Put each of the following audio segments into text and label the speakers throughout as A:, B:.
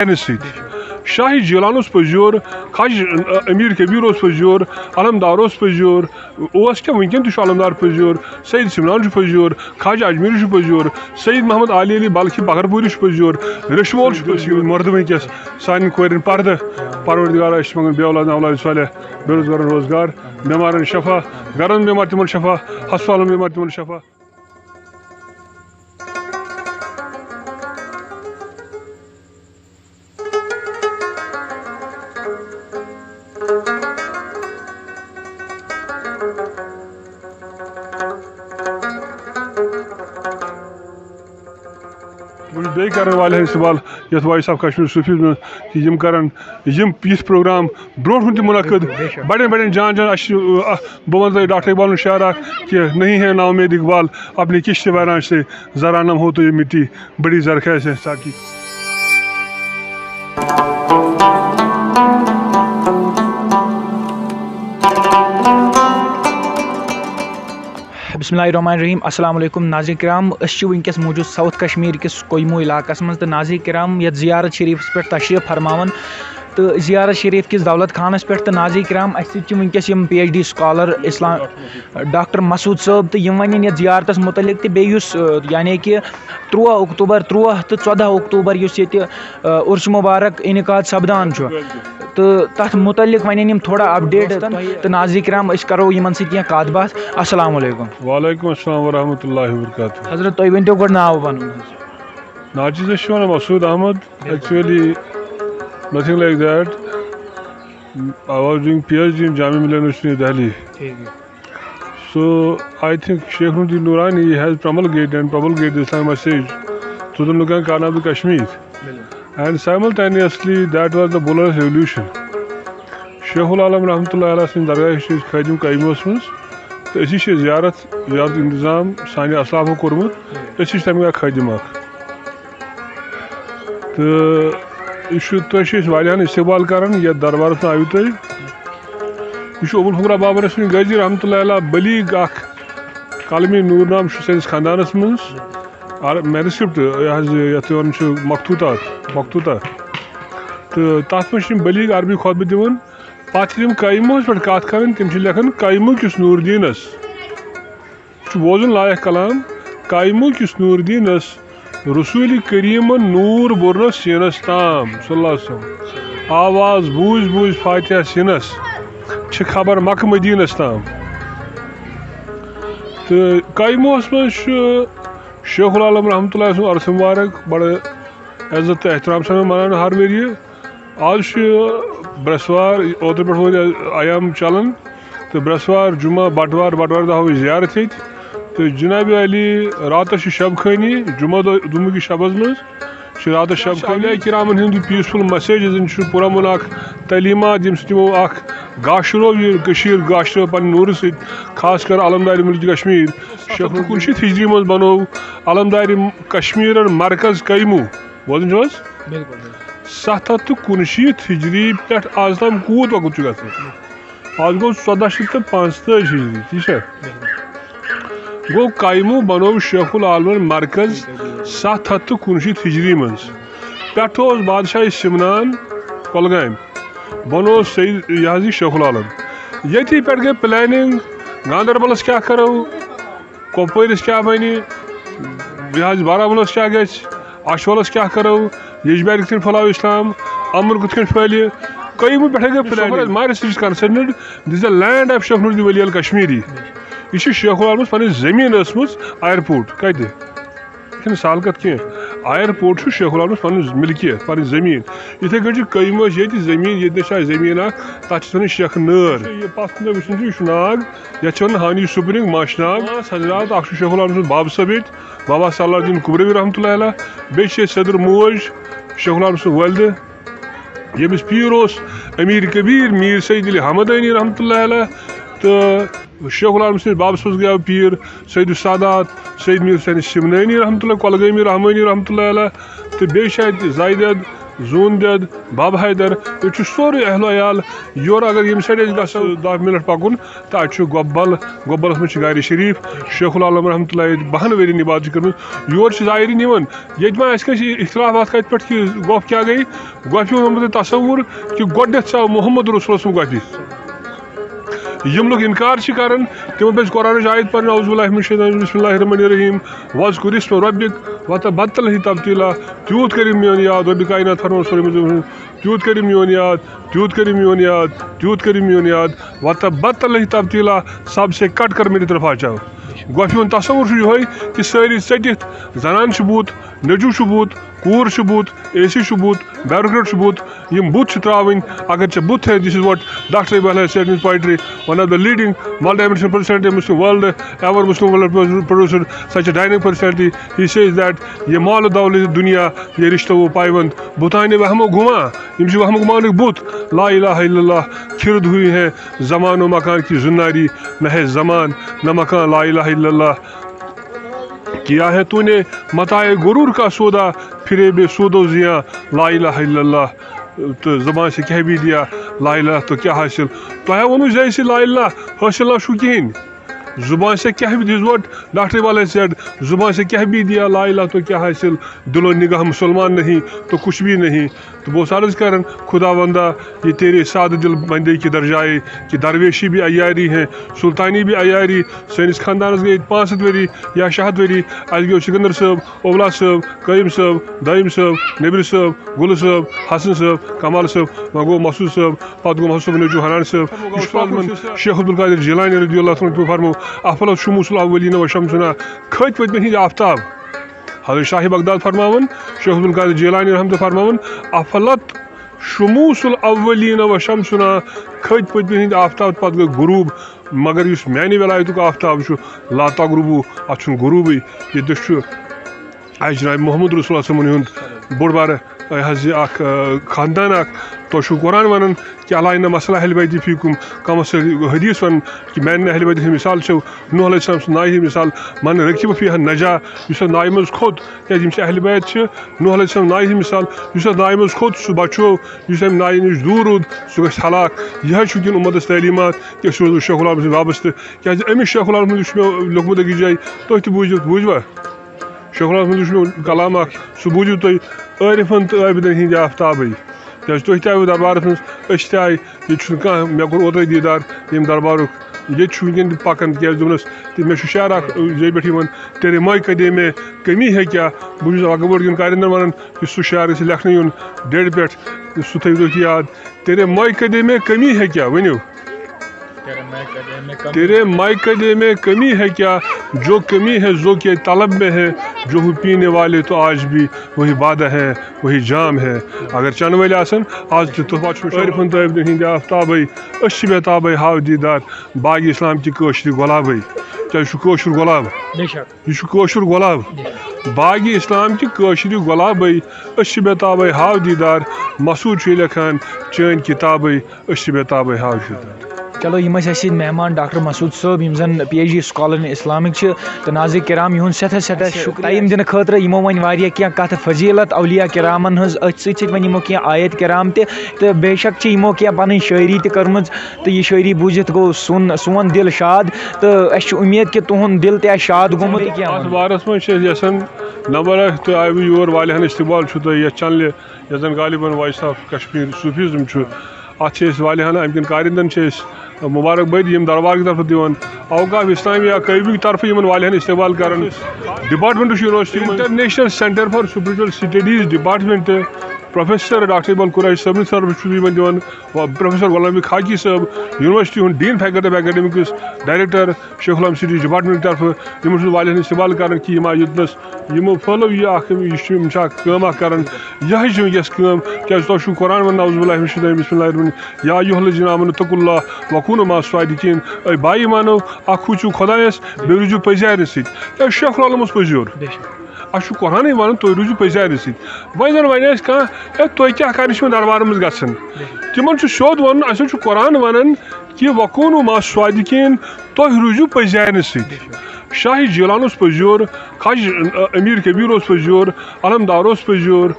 A: شاہی جیلان پزیور خواجہ امیر کبیر پزیور علمدار پزیور کیا ونکن تہ علمدار پزیور سید سمنان پزیور خواجہ اجمیر پزیور سید محمد علی علی بلخی بکرپوری پزیور رشمول مرد ونکس سان کورین پردہ پروردگار منگن بے اولاد اولاد صالح بے روزگار روزگار بیمارن شفا گرن بیمار تمن شفا ہسپتالن بیمار تمن شفا. بے کرنے والے ہیں سوال یتھ وائس آف کشمیر صوفی میں کہ یم کرن یم یتھ پروگرام برونٹھ تہ منعقد بڑے بڑے جان جان بہ ون ڈاکٹر اقبال شعرا کہ نہیں ہے نا امید اقبال اپنی کشت ویران سے ذرا نم ہو تو یہ مٹی بڑی زرخیز ہے ساکی.
B: بسم اللہ الرحمن الرحیم. السلام علیکم ناظرین کرام. ونکس موجود ساؤتھ کشمیر کس کویمو علاقہ مز تو ناظرین کرام یت زیارت شریف پہ تشریف فرماون تو زیارت شریف کس دولت خانس پہ تو ناظرین کرام اس ونکس پی ایچ ڈی سکالر اسلام ڈاکٹر مسعود صٲب تو ون یت زیارتس متعلق تو بیس یعنی کہ 13 اکتوبر 13 تو 14 اکتوبر اس یہ عرس مبارک انعقاد سپدان تو تر متعلق ون تھوڑا اپڈیٹ تو ناظرین کرام اس کرو یمن سی کت بات. السلام علیکم.
A: وعلیکم السلام ورحمۃ اللہ وبرکاتہ.
B: حضرت تُہۍ ؤنتو گۄڈٕ ناو پنُن.
A: ناچیز ون Masood Ahmad. Actually nothing like that. I was doing PhD in Jamia Millia University, Delhi. So I think Sheikh Nuruddin Noorani has promulgated the Islam message to the Mughal Khan of Kashmir. And simultaneously that was the Bolar revolution. Sheikhul Alam Rahmatullah Alayhi sin dargah shis khadim qaimos mans to isi she ziyarat intizam sani aslafo kormut isi tamiga khadim ak to isu to shis walihan istiqbal karan ya darbar na ayu to isu Abul Fuqra Babar Rasmi Ghazi Rahmatullah Alayhi balig ak kalmi nur nam shu sen khandanas mans manuscript yatwan shu maktuta تو تات مجھ بلیغ عربی خطبہ دِوان پتہ تم قیموس پہ کت کر تم لکھان قیمو کس نور دینس بوزن لائق کلام قیمو کس نور دینس رسول کریم نور برنس سینس تام صلی اللہ علیہ وسلم آواز بوز بوز فاتحہ سینس چھ خبر مکہ مدینس تام. تو قیموس مجھ شیخ العالم رحمۃ اللہ سن عرصہ مبارک بڑے عزت تو احترام سان منان ہر ؤریہِ. آج برسوار اوتر پہ ایام چلان تو برسوار جمعہ بٹوار دہ زیارت یت تو جناب علی رات شب خانی جمعہ دہ کی شبس مز رات شب خانی کرامن ہند پیسفل میسیجز پورا من تعلیمات یم تمو گاشرو یہ گاشرو پن نور ست خاص کر علمدار ملک کشمیر 1919 ہجری مز بنو علمدار کشمیر مرکز قیمو بوزن 719 ہجری پہ آز تام کوت وقت گا آج گو 1445 ہجری ٹھیک ہے گو قیمو بنو شیخ العالمن مرکز 719 ہجری مز پہ بادشاہ سمنان کولگام بنو سید یہ شیخ العالم یتی پہ گئی پلاننگ گاندربلس کیا کرو کپوارس کیا بنی یہ بارہمولہس کیا گژھِ اشولس کیا کرو یجبار کت پھلاو اسلام امر کت پھلہ قیمو پہ گئی پلاننگ مارس as concerned this the land of Sheikh Noor الدین ولی الکشمیری یہ شیخ العالمس پن زمین ٲسمٕژ ایرپورٹ کتہِ یہ سال کت کی ایرپورٹ شیخ العالمس پن ملکیت پن زمین اتھے کٔنۍ قیمو یہ زمین یہ زمین تک ون شیخ نٲر یہ پتھ کُن وچھن یہ ناگ یتھ ون ہانی سپرنگ ماش ناگ حضرات اخ شیخ العالم باب صٲب ییٚتہِ بابا صلاح الدین کبروی رحمۃ اللہ علیہ بیٚیہِ صدر موج شیخ العالم سن والدہ یمس پیر امیر کبیر میر سید علی حمدانی رحمۃ اللہ علیہ تو شیخ العالم سن باب صٲب گیا پیر سید السادات سید میر حسین سمنانی رحمۃ اللہ کولگامی رحمانی رحمۃ اللہ علیہ تو بیٚیہِ زائدہ زون دید باب حیدر یہ سوری اہل عیال یور اگر یم سائڈ گھو 10 منٹ پکن تو اتہ گوبلس من گار شریف شیخ العالم رحمۃ اللہ 12 ورین نباد کرم یور زائرین نوان یہ ما اس اختلافات کت پہ کہ گوپ کیا گئی گوپی ہند تصور کہ گۄڈنیتھ ژاو محمد رسول سن گوپی یم لوگ انکار کران تمو پہ قرآن آیت پڑھنا اعوذ باللہ من الشیطان بسم اللہ الرحمن الرحیم واذکر اسم ربک وتبتل ہی تبتیلا تیوت کری میون یاد رب کائنات فرمان سورہ تیوت کری میون یاد تیوت کری میون یاد تیوت کری میون یاد وتبتل ہی تبتیلا سب سے کٹ کر میری طرف آ جاؤ گوپی ہند تصور یہ کہ ساری ژٹتھ زنان بوت نیٚچوٗ بوت کوٗر بوت اے سی بوت بیروکریٹ بوت یم بت تراؤن اگر ژےٚ بت ہے this is what doctor Iqbal has said in his poetry one of the leading multi-dimensional personality of Muslim world ever Muslim world producer such a dynamic personality he says that یہ مال دولت دنیا یہ رشتہ و پائبند بتانے وہم و گما یم چھ وہم و گمان بت لا الہ الا اللہ کھرد ہوئی ہے زمان و مکان کی زناری محض زمان نہ مکان لا الہ الا اللہ کیا ہے تو نے متاع غرور کا سودا پھرے بے سود و زیاں لا الہ الا اللہ تو زبان سے کہہ بھی دیا لا الہ تو کیا حاصل تو ہے ونو جیسے لا الہ حاصل نہ شو کہین زبان سے کہہ بھی دس واٹ ڈاکٹر والے سیڈ زبان سے کہہ بھی دیا لا الہ تو کیا حاصل دل و نگاہ مسلمان نہیں تو کچھ بھی نہیں تو بہت عرض کرن خدا بندہ یہ تیرے سادہ دل بندے کی درجائے کہ درویشی بھی عیاری ہیں سلطانی بھی عیاری سینس خاندانس گئی 65 وری یا 60 وری اس گو سکندر صاحب اولا صاحب قیم صاحب دائم صاحب نبر صاحب گل صاحب حسن صاحب کمال صاحب وگو مسعود صاحب پتہ گو محسوب نجو حنان صاحب شیخ عبدالقادر جیلانی رضی اللہ عنہ فرمو افلت شموس الاولین و شمسنا کھت پتمن ہند آفتاب حضرت شاہ بغداد فرماون شیخ عبدالقادر جیلانی رحمتہ فرماون افلت شموس الاولین و شمسنا کھت پتمن ہند آفتاب پتہ گئی غروب مگر اس میانہ ولایتک آفتاب لا تغربو ات غروبی یہ دس جناب محمد رسول اللہ صلی اللہ علیہ وسلم بوڑ بار اخ خاندان اخ تو قرآن ونان کہ اللہ ان مسئلہ اہل بیت فیکم کم حدیث ون کہ میان اہل بیت مثال چھو نوح علیہ السلام سن نائہ مثال من رکب فیہ نجا اس نائہ مز کھوت کیازِ یم اہل بیت چھ نوح علیہ السلام نائہ مثال اس نائہ مز کھوت سہ بچو اس نائہ نش دور رود سہ گژھِ ہلاک یہ ونکین امتس تعلیمات کہ سہ روز شیخ العالم وابستہ کیازِ امس شیخ العالم یس مے لیوکھمت أکِس جایہِ تُہۍ تہِ بوٗزوا شیخ العالم یس مے کلام اکھ سہ بوٗزِو تُہۍ عٲرفن تہٕ عٲبدن ہٕنٛدِ آفتابٕے کیازِ تُہۍ تہِ آیوٕ دربارس منٛز أسۍ تہِ آیہِ ییٚتہِ چھُنہٕ کانٛہہ مےٚ کوٚر اوترے دیٖدار ییٚمہِ دربارُک ییٚتہِ چھُ ونکیٚن تہِ پکان کیازِ دوٚپنس تہٕ مےٚ چھُ شعر اکھ جے پٮ۪ٹھ یِوان تیرے ماے قدے میں کمی ہے کیا بہٕ چھُس اکبر کٮ۪ن کارِندن ونان کہ سُہ شعر گژھِ لیکھنہٕ یُن ڈیڈِ پٮ۪ٹھ سُہ تھٲیِو تُہۍ یاد تیرے ماے قدے میں کمی ہے کیا ؤنِو تیرے مائی قدے میں کمی ہے کیا جو کمی ہے ذوق طلب میں ہے جو ہو پینے والے تو آج بھی وہی بادہ ہے وہی جام ہے اگر چن ول آسن آج تہ عارفن طٲبن ہند آفتابے أسۍ چھِ بےتابے ہاو دیدار باغ اسلام کی کٲشرِ گۄلابے کیازِ چھُ کٲشُر گۄلاب یہ چھُ کٲشُر گۄلاب باغ اسلام کی کٲشرِ گۄلابے أسۍ چھِ بےتابے ہاو دیدار مسعود چھُ لیکھان چٲنۍ کتابے أسۍ چھِ بےتابے ہاو دیدار
B: چلو یم اَسہِ مہمان ڈاکٹر مسعود صٲب یم زن P H D scholar in Islamic تو ناظرین کرام یہند سٹھاہ شکریہ ٹائم دن خاطر یمو ون واریاہ کینٛہہ کتھ فضیلت اولیاء کرامن ہنز اتھ سۭتۍ ون یمو کینٛہہ آیت کرام تہِ تہٕ بے شک چھِ یمو کینٛہہ پنٕنۍ شٲعری تہِ کٔرمٕژ تہٕ یہِ شٲعری بوٗزِتھ گوٚو سون دل شاد تہٕ اَسہِ چھُ اُمید کہ تُہُنٛد دل تہِ آسہِ شاد گوٚمُت
A: اتھ بارس منٛز چھِ أسۍ یژھان نمبر اکھ تُہۍ آیوٕ یور واریاہن استقبال چھُ تۄہہِ یتھ چنلہِ یۄس زن غالباً وایس آف کشمیٖر صوٗفیزم چھُ اتھ چھِ أسۍ واریاہن امہِ کٮ۪ن کارِندن چھِ أسۍ مبارکبٲدی یم دربار کی طرف دِوان اوقاف اسلامیہ قٲبی طرف یمن والیاہن استقبال کران department university international centre for spiritual studies department professor doctor Iqbal Qureshi صٲبن سروس دِوان پروفیسر غلام نبی خاکی صٲب یونیورسٹی ہُنٛد ڈیٖن faculty of academics director Sheikh ul-Alam studies department طرف یمن چھُ والیاہن استقبال کران کہ یم آیہِ یوٚتنس یمو پھٲلو یہ اکھ یہِ چھِ اکھ کٲم اکھ کران یہے چھِ ونکیٚس کٲم کیازِ تۄہہِ چھُو قرآن ونان اعوذ باللہ من الشیطان بسم اللہ الرحمن یا ایھا الذین آمنوا اتقوا اللہ وکونوا مع الصادقین اے بائی مانو اکھ وٕچھِو خۄدایس بیٚیہِ روٗزِو پٔزیارِ سۭتۍ کیازِ شیخ العالم اوس پٔزیور اَسہِ چھُ قرآنٕے ونان تُہۍ روٗزِو پٔزیارِ سۭتۍ وۄنۍ زن وَنہِ اَسہِ کانٛہہ ہے تُہۍ کیٛاہ کَرنہِ چھِ دربارس منٛز گژھان تِمن چھُ سیوٚد وَنُن اَسہِ چھُ قرآن ونان کہ وکونوا مع الصادقین تُہۍ روٗزِو پٔزیارِ سۭتۍ شاہ جیلان اوس پٔزیور خاج امیر کبیر پزیور علمدار پزیور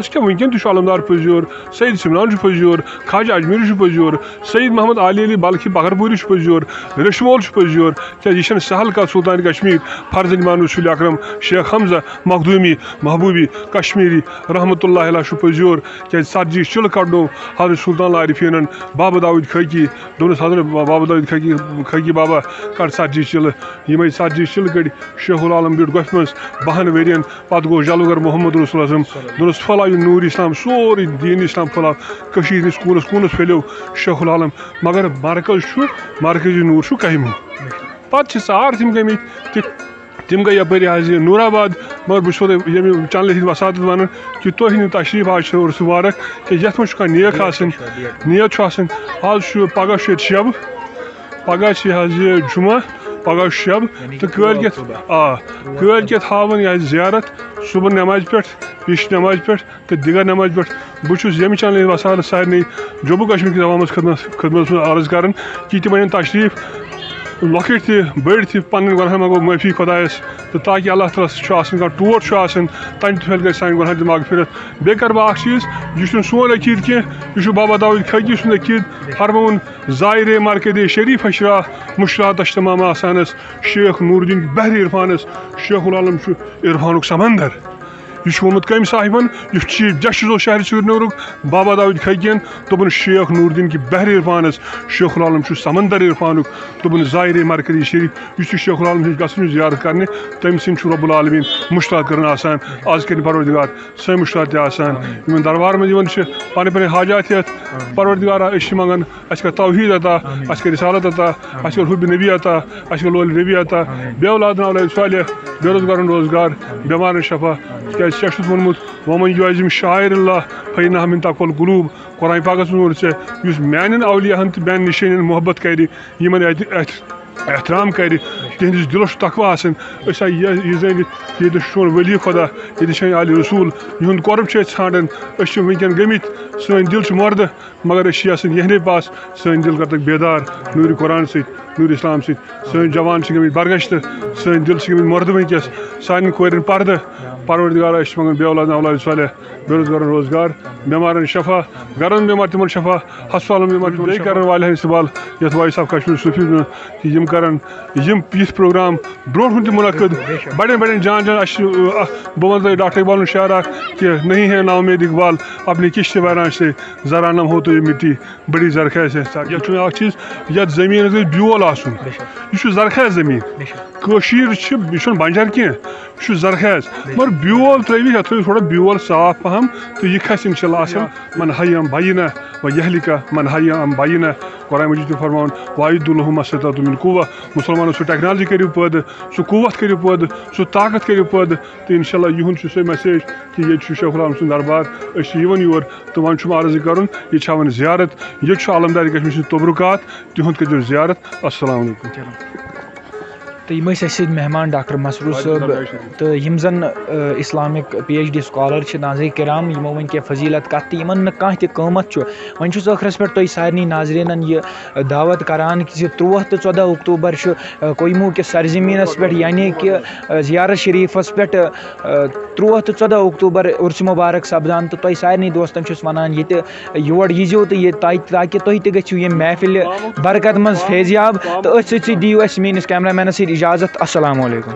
A: کیا ونکین تہ علمدار پزیور سید سمنان پزیور خواجہ اجمیری پزیور سید محمد علی علی بالخی بغرپوری پزیور ریشمول پزیور کیا یہ سہل کت سلطان کشمیر فرض امام رسول اکرم شیخ حمزہ مخدومی محبوبی کشمیری رحمۃ اللہ علیہ پزیور کیا ژتجی چلہ کڑنو حضرت سلطان عارفین بابا داود کھکی دونس حضرت بابا داود کھکی بابا کڑ 40 چلہ یم 40 چلہ کڑ شیخ العالم بیٹ گوفہ مز 12 ورین پتہ گو جلوگر محمد رسول اللہ دونس پھلایو نور اسلام سوری دین اسلام پھلاو کشیر ہندس کونس کونس پھیلو شیخ العالم مگر مرکزی نور کہمو پتہ سار تم گمت تم گئی یپری حض نور آباد مگر بہت یم چینل ہند وسادت ونان کہ تھی نو تشریف آج عرس مبارک کہ یت مجھ کھانا نیک نیت آج پگہ شب پگہ حض جمعہ پگہ شب تو کالکت ہاون یہ زیارت صبح نماز پہ پیش نماز پہ تو دیگر نماز پہ بہت یم چینل وسادت سارے جموں کشمیر کی عوامس خدمت عرض کران کہ تم ان تشریف لکٹ تہ بڑ تہ پن گناہن منگو معافی خدایس تو تاکہ اللہ تعالیٰ ٹوٹ تمہ پھیل گھر سان گناہن تہ مغفرت بیٚیہِ کر بہٕ اکھ چیٖز یہ سون عقید کی یہ بابا داود کھکی سند عقید فرمون زائر مرکز شریف اشرا مشرات اجتمام آسانس شیخ نور الدین بحری عرفانس شیخ العالم عرفانک سمندر یہ ووٚنمُت کٔمۍ صاحبن یُس چیف جسٹس شہر سرینگرُک بابا داود کھکین دوٚپُن شیخ نور الدین بحری عرفانس شیخ العالم سمندر عرفانک دوٚپُن زائر مرکزی شریف اس شیخ العالم سن گھن زیارت کرنے تم سن رب العالمین مشتاق کرن آسان آز کر پروردگار سٲنۍ مشتاق تہ آسان یمن دربار مز پن پن حاجات ہیت پروردگار اس منگان اس کر توحید عطا اس کر رسالت عطا اس کر حب نبی عطا اس کر لول نبی عطا بے اولادن اولاد صالح بے روزگارن روزگار بیمارن شفا کیا وونمت ومن یعظم شعائر اللہ فإنها من تقوى القلوب قرآن پاکس من اس میان اولیاء تو میان نشین محبت کر یمن احترام کر تہندس دلس تقوی آسن اس یہ زانت یہ سون ولی خدا یہ سن علی رسول یہ قرب ژھانڈان اس ونکین گمت سن دل مرد مگر اس یہنے پاس سن دل کر بیدار نور قرآن ست نور اسلام ست سن جوان گمت برگشت سن دل گمت مرد ونکس سان کورن پردہ پروردگار اس منگان بے اولاد اولاد صالح بے روزگارن روزگار بیمارن شفا گرن بیمار تمن شفا ہسپتالن بیمار بیٚیہِ کرن والن استقبال یتھ وائس آف کشمیر صوفی کہ یم کرن یہ پروگرام برونٹ تہ منعقد بڑے بڑے جان بہ ون ڈاکٹر اقبال شعر کہ نہیں ہے نا امید اقبال اپنی کشت ویران سے ذرا نم ہو تو یہ مٹی بڑی زرخیز ہے یہ اخ چیز یت زمین گژھِ بیول آسن یہ زرخیز زمین یہ بنجر کی یہ زرخیز مگر بیول ترٛٲوِتھ یتھ تھٲیِو تھوڑا بیول صاف پہم تو یہ کھسہِ انشاءاللہ اصل من حیم بینہ و یہلکہ من حیم بینہ قرآن مجید تو فرماؤن واحد لہم استطاعت من قوہ مسلمانوں سہ ٹیکنالوجی کرو پید سہ قوت کرو پید سہ طاقت کرو پید تو انشاءاللہ یہند سہ میسیج کہ یہ شیخ العالم سن دربار یور تو ون عرض کرن یہ ون زیارت یہ علمدار کشمیر سن تبرکات تہند کٔرِو زیارت السلام علیکم
B: تو یم سید مہمان ڈاکٹر مسرور صٲب تو یم زن Islamic P H D scholar ناظرین کرام یمو ون کی فضیلت کت تو یمن کانٛہہ تہِ قۭمت ون چھُس ٲخرس پٮ۪ٹھ تۄہہِ سارنٕے ناظریٖنن یہ دعوت کران زِ 13 تہٕ 14 اکتوبر کویمو کِس سرزمینس پٮ۪ٹھ یعنی کہ زیارت شریفس پٮ۪ٹھ 13 تہٕ 14 اکتوبر عرس مبارک سپدان تو تۄہہِ سارنٕے دوستن چھُس ونان ییٚتہِ یور ییٖزیو تہٕ یہِ تاکہِ تُہۍ تہِ گٔژھِو ییٚمہِ محفلہِ برکت منٛز فیضیاب تہٕ أتھۍ سۭتۍ دِیِو اَسہِ میٲنِس کیمرہ مینس سۭتۍ اجازت السلام علیکم